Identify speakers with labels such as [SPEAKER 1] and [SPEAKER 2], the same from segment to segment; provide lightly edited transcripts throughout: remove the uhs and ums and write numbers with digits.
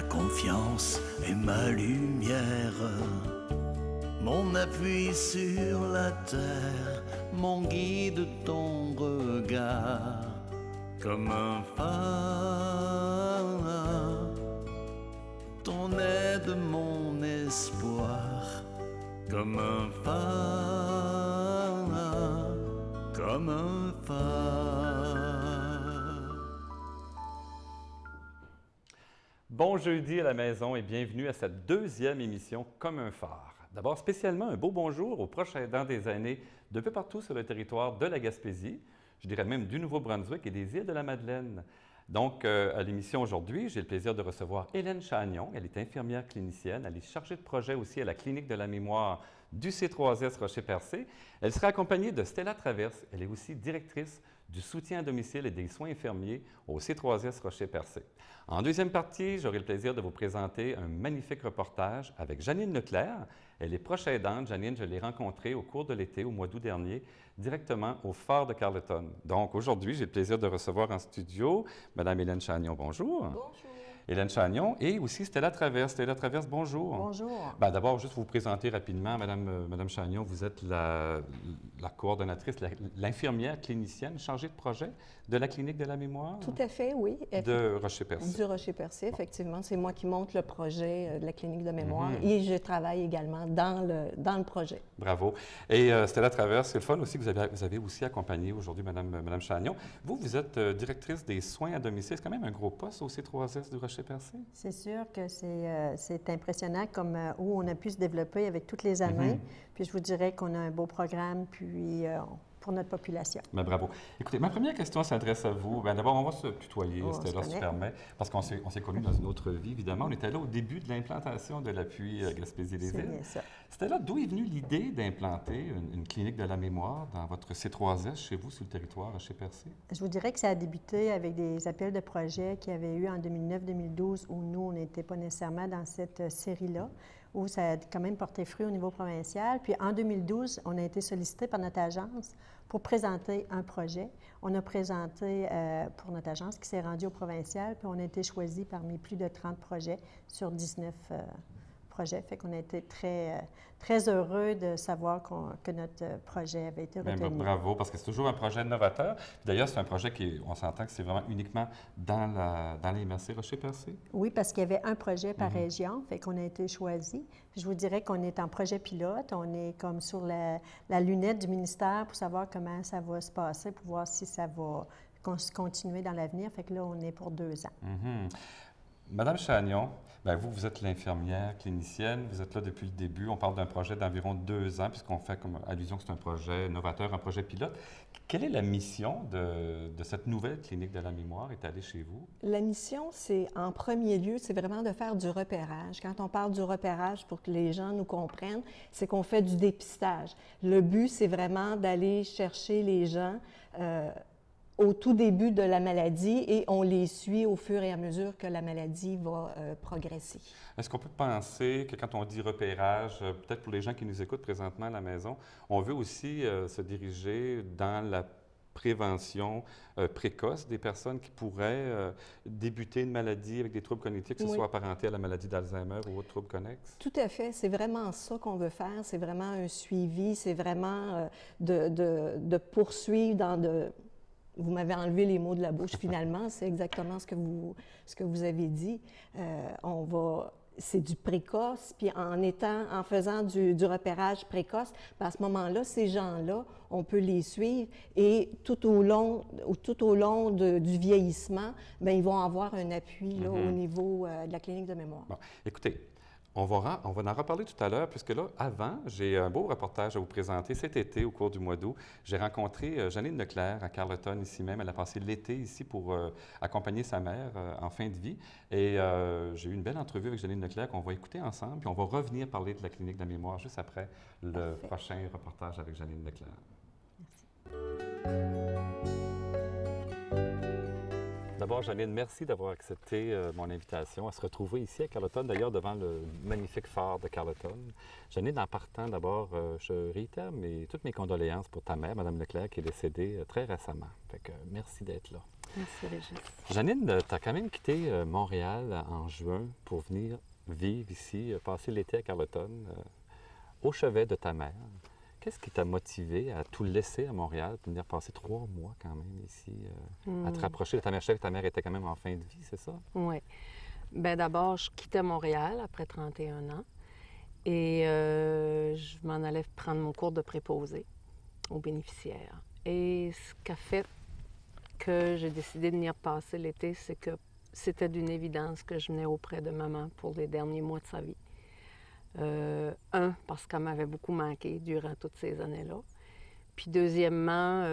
[SPEAKER 1] confiance est ma lumière, mon appui sur la terre, mon guide, ton regard, comme un phare, ton aide, mon espoir, comme un phare, comme un phare.
[SPEAKER 2] Bon jeudi à la maison et bienvenue à cette deuxième émission Comme un phare. D'abord, spécialement un beau bonjour aux proches aidants des aînés de peu partout sur le territoire de la Gaspésie, je dirais même du Nouveau-Brunswick et des îles de la Madeleine. Donc, à l'émission aujourd'hui, j'ai le plaisir de recevoir Hélène Chagnon. Elle est infirmière clinicienne. Elle est chargée de projet aussi à la Clinique de la mémoire du C3S Rocher-Percé. Elle sera accompagnée de Stella Traverse. Elle est aussi directrice du soutien à domicile et des soins infirmiers au C3S Rocher-Percé. En deuxième partie, j'aurai le plaisir de vous présenter un magnifique reportage avec Janine Leclerc. Elle est proche aidante. Janine, je l'ai rencontrée au cours de l'été, au mois d'août dernier, directement au phare de Carleton. Donc, aujourd'hui, j'ai le plaisir de recevoir en studio Mme Hélène Chagnon. Bonjour.
[SPEAKER 3] Bonjour.
[SPEAKER 2] Hélène Chagnon et aussi Stella Traverse. Stella Traverse, bonjour.
[SPEAKER 3] Bonjour.
[SPEAKER 2] D'abord, juste vous présenter rapidement, Madame Chagnon, vous êtes la coordonnatrice, l'infirmière clinicienne chargée de projet de la Clinique de la mémoire?
[SPEAKER 3] Tout à fait, oui.
[SPEAKER 2] De Rocher-Percé.
[SPEAKER 3] Du Rocher-Percé, effectivement. C'est moi qui monte le projet de la Clinique de mémoire et je travaille également dans le projet.
[SPEAKER 2] Bravo. Et Stella Traverse, c'est le fun aussi que vous avez aussi accompagné aujourd'hui Madame Chagnon. Vous êtes directrice des soins à domicile. C'est quand même un gros poste au C3S du Rocher-Percé.
[SPEAKER 3] C'est sûr que c'est impressionnant comme où on a pu se développer avec toutes les années. Puis je vous dirais qu'on a un beau programme puis pour notre population.
[SPEAKER 2] Bien, bravo. Écoutez, ma première question s'adresse à vous. D'abord, on va se tutoyer, Stella, si tu permets, parce qu'on s'est connus dans une autre vie, évidemment. On était là au début de l'implantation de l'appui Gaspésie-les-Îles.
[SPEAKER 3] C'est bien ça.
[SPEAKER 2] Stella, d'où est venue l'idée d'implanter une clinique de la mémoire dans votre C3S chez vous, sur le territoire, chez Percé?
[SPEAKER 3] Je vous dirais que ça a débuté avec des appels de projets qu'il y avait eu en 2009-2012 où nous, on n'était pas nécessairement dans cette série-là, où ça a quand même porté fruit au niveau provincial. Puis en 2012, on a été sollicité par notre agence pour présenter un projet. On a présenté pour notre agence qui s'est rendue au provincial, puis on a été choisi parmi plus de 30 projets sur 19 projets. Fait qu'on a été très, très heureux de savoir que notre projet avait été retenu.
[SPEAKER 2] Bien, bravo, parce que c'est toujours un projet novateur. D'ailleurs, c'est un projet on s'entend que c'est vraiment uniquement dans les MRC Rocher-Percé.
[SPEAKER 3] Oui, parce qu'il y avait un projet par région, fait qu'on a été choisi. Je vous dirais qu'on est en projet pilote, on est comme sur la lunette du ministère pour savoir comment ça va se passer, pour voir si ça va continuer dans l'avenir. Fait que là, on est pour 2 ans.
[SPEAKER 2] Madame Chagnon, vous êtes l'infirmière clinicienne, vous êtes là depuis le début. On parle d'un projet d'environ 2 ans, puisqu'on fait comme allusion que c'est un projet novateur, un projet pilote. Quelle est la mission de cette nouvelle clinique de la mémoire étalée chez vous?
[SPEAKER 3] La mission, c'est en premier lieu, c'est vraiment de faire du repérage. Quand on parle du repérage, pour que les gens nous comprennent, c'est qu'on fait du dépistage. Le but, c'est vraiment d'aller chercher les gens au tout début de la maladie et on les suit au fur et à mesure que la maladie va progresser.
[SPEAKER 2] Est-ce qu'on peut penser que quand on dit repérage, peut-être pour les gens qui nous écoutent présentement à la maison, on veut aussi se diriger dans la prévention précoce des personnes qui pourraient débuter une maladie avec des troubles cognitifs, que ce soit apparenté à la maladie d'Alzheimer ou autres troubles connexes?
[SPEAKER 3] Tout à fait. C'est vraiment ça qu'on veut faire. C'est vraiment un suivi. C'est vraiment de poursuivre dans Vous m'avez enlevé les mots de la bouche finalement, c'est exactement ce que vous avez dit. C'est du précoce, puis en faisant du repérage précoce, à ce moment-là, ces gens-là, on peut les suivre et tout au long du vieillissement, bien, ils vont avoir un appui là, au niveau de la clinique de mémoire.
[SPEAKER 2] Bon, écoutez, on va en reparler tout à l'heure, puisque là, avant, j'ai un beau reportage à vous présenter. Cet été, au cours du mois d'août, j'ai rencontré Janine Leclerc à Carleton, ici même. Elle a passé l'été ici pour accompagner sa mère en fin de vie. Et j'ai eu une belle entrevue avec Janine Leclerc qu'on va écouter ensemble, puis on va revenir parler de la clinique de la mémoire juste après le prochain reportage avec Janine Leclerc.
[SPEAKER 3] Merci.
[SPEAKER 2] D'abord, Janine, merci d'avoir accepté mon invitation à se retrouver ici à Carleton, d'ailleurs devant le magnifique phare de Carleton. Janine, en partant, d'abord, je réitère toutes mes condoléances pour ta mère, Mme Leclerc, qui est décédée très récemment. Fait que merci d'être là.
[SPEAKER 4] Merci, Régis.
[SPEAKER 2] Janine, tu as quand même quitté Montréal en juin pour venir vivre ici, passer l'été à Carleton, au chevet de ta mère. Qu'est-ce qui t'a motivé à tout laisser à Montréal pour venir passer 3 mois quand même ici, à te rapprocher de ta mère? Je sais que ta mère était quand même en fin de vie, c'est ça?
[SPEAKER 4] Oui. Bien, d'abord, je quittais Montréal après 31 ans et je m'en allais prendre mon cours de préposé aux bénéficiaires. Et ce qui a fait que j'ai décidé de venir passer l'été, c'est que c'était d'une évidence que je venais auprès de maman pour les derniers mois de sa vie. Parce qu'elle m'avait beaucoup manqué durant toutes ces années-là. Puis deuxièmement,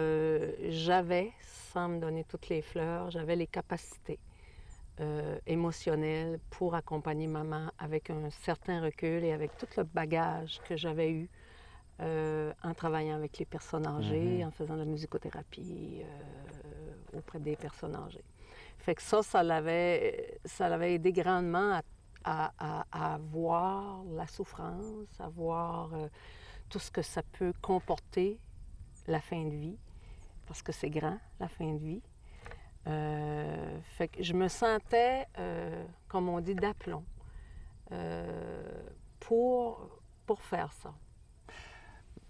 [SPEAKER 4] j'avais, sans me donner toutes les fleurs, j'avais les capacités émotionnelles pour accompagner maman avec un certain recul et avec tout le bagage que j'avais eu en travaillant avec les personnes âgées, en faisant de la musicothérapie auprès des personnes âgées. Fait que ça l'avait aidé grandement à voir la souffrance, à voir tout ce que ça peut comporter, la fin de vie, parce que c'est grand, la fin de vie. Fait que je me sentais, comme on dit, d'aplomb pour faire ça.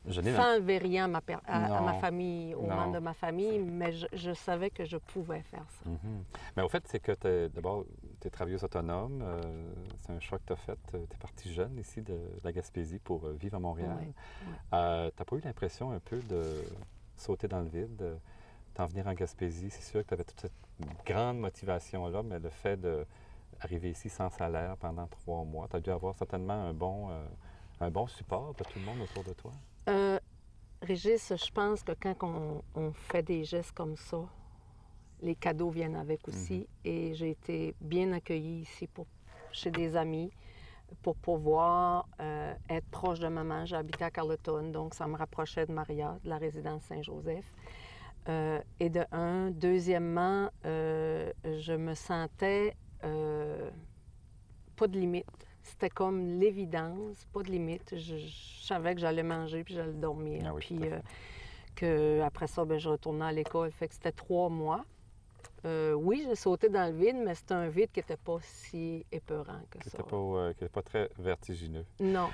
[SPEAKER 4] Sans enlever rien à ma famille, aux membres de ma famille, mais je savais que je pouvais faire ça.
[SPEAKER 2] Mais au fait, c'est que d'abord, tu es travailleuse autonome. C'est un choix que tu as fait. Tu es partie jeune ici de la Gaspésie pour vivre à Montréal.
[SPEAKER 4] Oui.
[SPEAKER 2] Tu n'as pas eu l'impression un peu de sauter dans le vide, d'en venir en Gaspésie? C'est sûr que tu avais toute cette grande motivation-là, mais le fait d'arriver ici sans salaire pendant 3 mois, tu as dû avoir certainement un bon support de tout le monde autour de toi?
[SPEAKER 4] Régis, je pense que quand on fait des gestes comme ça, les cadeaux viennent avec aussi. Et j'ai été bien accueillie ici chez des amis pour pouvoir être proche de maman. J'habitais à Carleton, donc ça me rapprochait de Maria, de la résidence Saint-Joseph. Et de un. Deuxièmement, je me sentais pas de limite. C'était comme l'évidence, pas de limite. Je savais que j'allais manger puis j'allais dormir.
[SPEAKER 2] Ah oui,
[SPEAKER 4] puis qu'après ça, je retournais à l'école. Fait que c'était 3 mois. Oui, j'ai sauté dans le vide, mais c'était un vide qui n'était pas si épeurant que ça.
[SPEAKER 2] Qui n'était pas très vertigineux.
[SPEAKER 4] Non.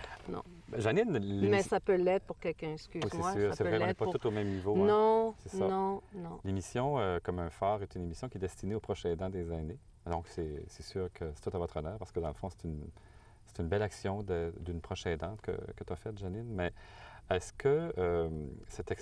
[SPEAKER 2] Janine,
[SPEAKER 4] mais ça peut l'être pour quelqu'un, excuse-moi.
[SPEAKER 2] Oui, c'est vrai, on n'est pas tout au même niveau.
[SPEAKER 4] Non,
[SPEAKER 2] c'est ça.
[SPEAKER 4] non.
[SPEAKER 2] L'émission Comme un phare est une émission qui est destinée aux proches aidants des aînés. Donc, c'est sûr que c'est tout à votre honneur, parce que dans le fond, c'est une belle action d'une proche aidante que tu as faite, Janine. Mais est-ce que,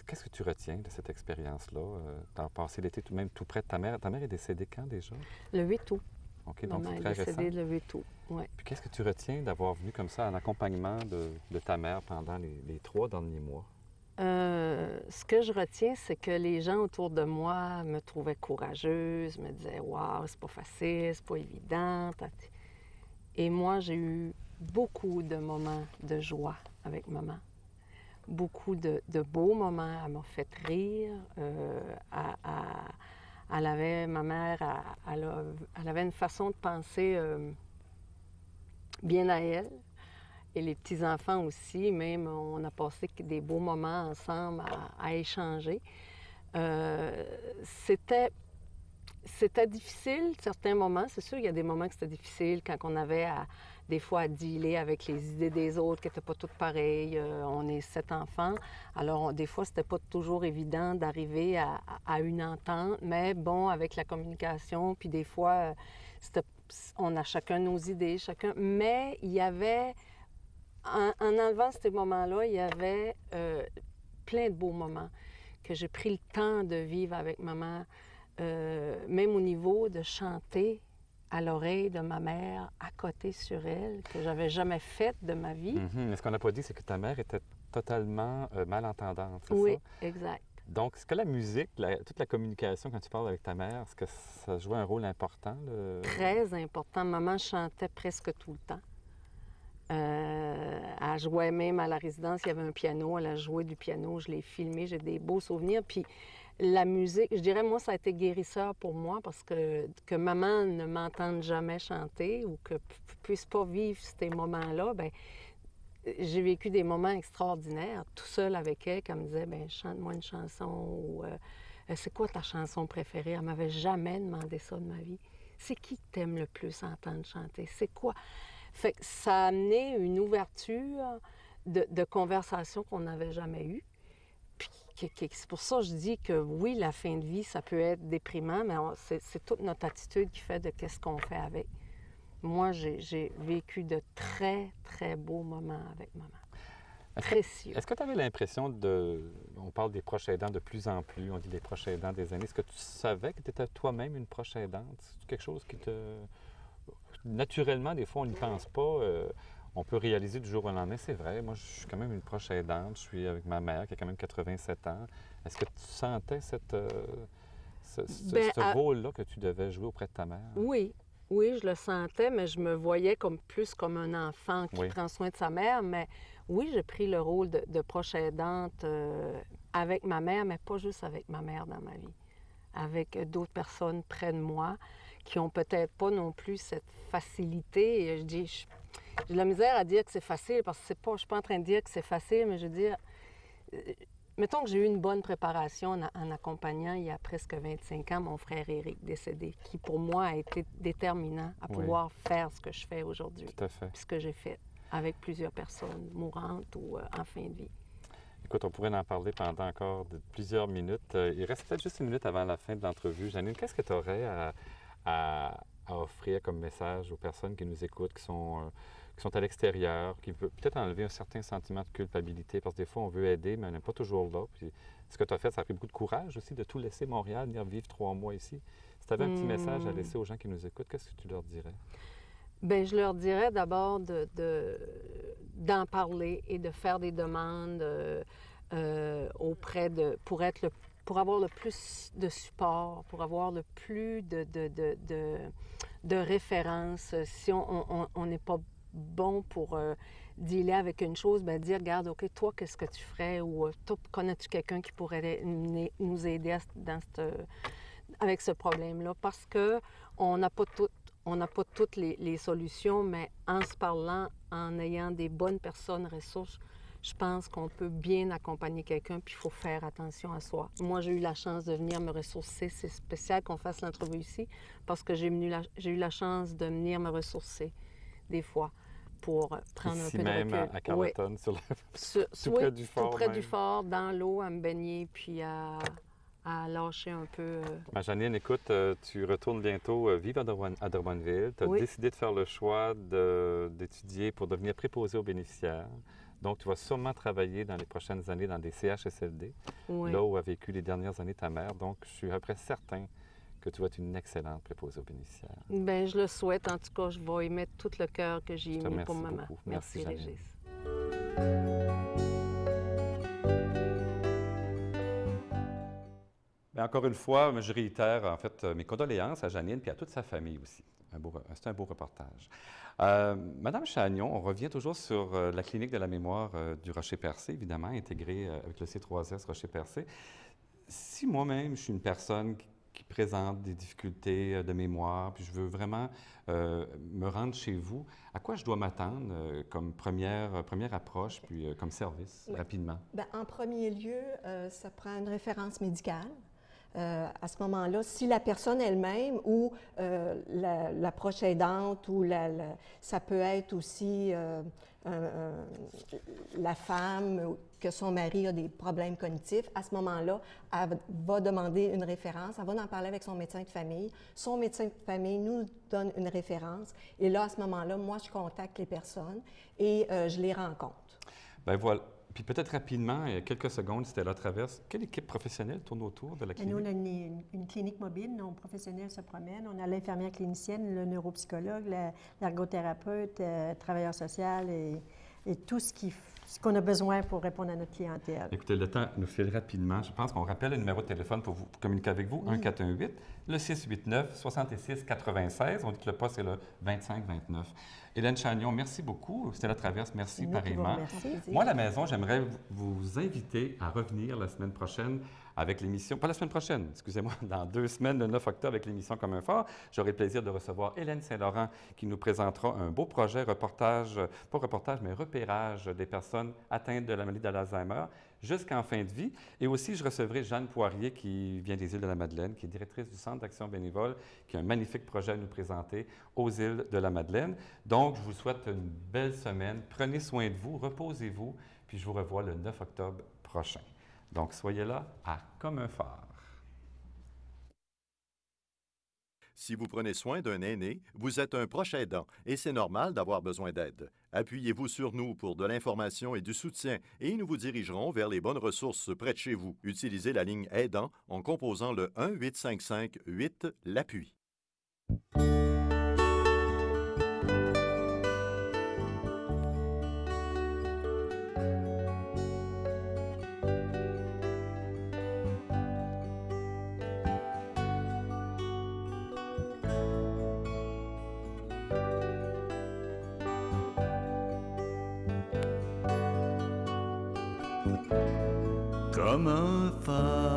[SPEAKER 2] qu'est-ce que tu retiens de cette expérience-là? Tu as passé l'été même tout près de ta mère. Ta mère est décédée quand déjà?
[SPEAKER 4] Le 8 août.
[SPEAKER 2] OK, donc c'est
[SPEAKER 4] Maman
[SPEAKER 2] très
[SPEAKER 4] est décédée
[SPEAKER 2] récent.
[SPEAKER 4] le 8 août, oui.
[SPEAKER 2] Puis qu'est-ce que tu retiens d'avoir venu comme ça en accompagnement de ta mère pendant les 3 derniers mois?
[SPEAKER 4] Ce que je retiens, c'est que les gens autour de moi me trouvaient courageuse, me disaient « Wow, c'est pas facile, c'est pas évident. » Et moi, j'ai eu beaucoup de moments de joie avec maman. Beaucoup de beaux moments. Elle m'a fait rire. Ma mère, elle avait une façon de penser bien à elle. Et les petits-enfants aussi, même, on a passé des beaux moments ensemble à échanger. C'était difficile, certains moments. C'est sûr, il y a des moments que c'était difficile quand on avait des fois à dealer avec les idées des autres qui n'étaient pas toutes pareilles. On est 7 enfants. Alors, des fois, c'était pas toujours évident d'arriver à une entente. Mais bon, avec la communication, puis des fois, on a chacun nos idées, Mais il y avait... En enlevant ces moments-là, il y avait plein de beaux moments que j'ai pris le temps de vivre avec maman, même au niveau de chanter à l'oreille de ma mère, à côté sur elle, que j'avais jamais fait de ma vie.
[SPEAKER 2] Mais ce qu'on n'a pas dit, c'est que ta mère était totalement malentendante, c'est
[SPEAKER 4] oui,
[SPEAKER 2] ça?
[SPEAKER 4] Oui, exact.
[SPEAKER 2] Donc, est-ce que la musique, toute la communication quand tu parles avec ta mère, est-ce que ça jouait un rôle important?
[SPEAKER 4] Très important. Maman chantait presque tout le temps. Elle jouait même à la résidence, il y avait un piano, elle a joué du piano, je l'ai filmé, j'ai des beaux souvenirs. Puis la musique, je dirais, moi, ça a été guérisseur pour moi parce que maman ne m'entende jamais chanter ou que puisse pas vivre ces moments-là, bien, j'ai vécu des moments extraordinaires, tout seul avec elle, qu'elle me disait, bien, chante-moi une chanson ou c'est quoi ta chanson préférée? Elle m'avait jamais demandé ça de ma vie. C'est qui que t'aimes le plus entendre chanter? C'est quoi? Fait que ça a amené une ouverture de conversation qu'on n'avait jamais eue. Puis c'est pour ça que je dis que oui, la fin de vie, ça peut être déprimant, mais c'est toute notre attitude qui fait de qu'est-ce qu'on fait avec. Moi, j'ai vécu de très, très beaux moments avec maman. Précieux.
[SPEAKER 2] Est-ce que tu avais l'impression on parle des proches aidants de plus en plus, on dit des proches aidants des aînés. Est-ce que tu savais que tu étais toi-même une proche aidante? C'est quelque chose qui te... Naturellement, des fois, on n'y pense pas. On peut réaliser du jour au lendemain, c'est vrai. Moi, je suis quand même une proche aidante. Je suis avec ma mère qui a quand même 87 ans. Est-ce que tu sentais ce rôle-là que tu devais jouer auprès de ta mère?
[SPEAKER 4] Oui. Oui, je le sentais, mais je me voyais plus comme un enfant qui prend soin de sa mère. Mais oui, j'ai pris le rôle de proche aidante avec ma mère, mais pas juste avec ma mère dans ma vie. Avec d'autres personnes près de moi qui ont peut-être pas non plus cette facilité. Et j'ai de la misère à dire que c'est facile parce que je suis pas en train de dire que c'est facile, mais je veux dire... Mettons que j'ai eu une bonne préparation en accompagnant il y a presque 25 ans mon frère Éric, décédé, qui pour moi a été déterminant à pouvoir faire ce que je fais aujourd'hui.
[SPEAKER 2] Tout à fait.
[SPEAKER 4] Puis ce que j'ai fait avec plusieurs personnes mourantes ou en fin de vie.
[SPEAKER 2] Écoute, on pourrait en parler pendant encore plusieurs minutes. Il reste peut-être juste une minute avant la fin de l'entrevue. Janine, qu'est-ce que tu aurais à offrir comme message aux personnes qui nous écoutent, qui sont à l'extérieur, qui veulent peut-être enlever un certain sentiment de culpabilité, parce que des fois, on veut aider, mais on n'est pas toujours là. Puis, ce que tu as fait, ça a pris beaucoup de courage aussi de tout laisser Montréal, venir vivre 3 mois ici. Si tu avais un petit message à laisser aux gens qui nous écoutent, qu'est-ce que tu leur dirais?
[SPEAKER 4] Bien, je leur dirais d'abord d'en parler et de faire des demandes pour avoir le plus de support, pour avoir le plus de références. Si on n'est pas bon pour dealer avec une chose, bien dire, regarde, OK, toi, qu'est-ce que tu ferais? Ou toi, connais-tu quelqu'un qui pourrait nous aider avec ce problème-là? Parce qu'on n'a pas toutes les solutions, mais en se parlant, en ayant des bonnes personnes ressources, je pense qu'on peut bien accompagner quelqu'un, puis il faut faire attention à soi. Moi, j'ai eu la chance de venir me ressourcer. C'est spécial qu'on fasse l'entrevue ici, parce que j'ai eu la chance de venir me ressourcer des fois pour prendre
[SPEAKER 2] ici
[SPEAKER 4] un peu de recul.
[SPEAKER 2] Même à Carleton,
[SPEAKER 4] oui.
[SPEAKER 2] tout près du fort.
[SPEAKER 4] Tout près du fort, dans l'eau, à me baigner, puis à lâcher un peu.
[SPEAKER 2] Ma Janine, écoute, tu retournes bientôt vivre à Drummondville. Tu as décidé de faire le choix d'étudier pour devenir préposé aux bénéficiaires. Donc, tu vas sûrement travailler dans les prochaines années dans des CHSLD, là où a vécu les dernières années ta mère. Donc, je suis à peu près certain que tu vas être une excellente préposée aux bénéficiaires.
[SPEAKER 4] Bien, je le souhaite. En tout cas, je vais y mettre tout le cœur que j'ai mis pour maman.
[SPEAKER 2] Beaucoup.
[SPEAKER 4] Merci, Régis.
[SPEAKER 2] Bien, encore une fois, je réitère en fait mes condoléances à Janine et à toute sa famille aussi. C'est un beau reportage. Madame Chagnon, on revient toujours sur la clinique de la mémoire du Rocher-Percé, évidemment, intégrée avec le C3S Rocher-Percé. Si moi-même, je suis une personne qui présente des difficultés de mémoire, puis je veux vraiment me rendre chez vous, à quoi je dois m'attendre comme première approche, puis comme service, rapidement?
[SPEAKER 3] Bien, en premier lieu, ça prend une référence médicale. À ce moment-là, si la personne elle-même ou la proche aidante, ou ça peut être aussi la femme, que son mari a des problèmes cognitifs, à ce moment-là, elle va demander une référence, elle va en parler avec son médecin de famille. Son médecin de famille nous donne une référence. Et là, à ce moment-là, moi, je contacte les personnes et je les rencontre.
[SPEAKER 2] Bien voilà. Puis peut-être rapidement, il y a quelques secondes, Stella Traverse, quelle équipe professionnelle tourne autour de la clinique?
[SPEAKER 5] Nous, on a une clinique mobile, nos professionnels se promènent. On a l'infirmière clinicienne, le neuropsychologue, l'ergothérapeute, travailleur social et tout ce qu'on a besoin pour répondre à notre clientèle.
[SPEAKER 2] Écoutez, le temps nous file rapidement. Je pense qu'on rappelle le numéro de téléphone pour communiquer avec vous, 1-418, le 689-66-96. On dit que le poste est le 2529. Hélène Chagnon, merci beaucoup. Stella Traverse, merci pareillement. Moi, à la maison, j'aimerais vous inviter à revenir la semaine prochaine avec l'émission, pas la semaine prochaine, excusez-moi, dans 2 semaines, le 9 octobre, avec l'émission Comme un phare, j'aurai le plaisir de recevoir Hélène Saint-Laurent qui nous présentera un beau projet, reportage, pas reportage, mais repérage des personnes atteintes de la maladie d'Alzheimer jusqu'en fin de vie. Et aussi, je recevrai Jeanne Poirier qui vient des îles de la Madeleine, qui est directrice du Centre d'action bénévole, qui a un magnifique projet à nous présenter aux îles de la Madeleine. Donc, je vous souhaite une belle semaine. Prenez soin de vous, reposez-vous, puis je vous revois le 9 octobre prochain. Donc, soyez là à Comme un phare.
[SPEAKER 6] Si vous prenez soin d'un aîné, vous êtes un proche aidant et c'est normal d'avoir besoin d'aide. Appuyez-vous sur nous pour de l'information et du soutien et nous vous dirigerons vers les bonnes ressources près de chez vous. Utilisez la ligne aidant en composant le 1-855-8 l'appui.
[SPEAKER 1] Comme un phare.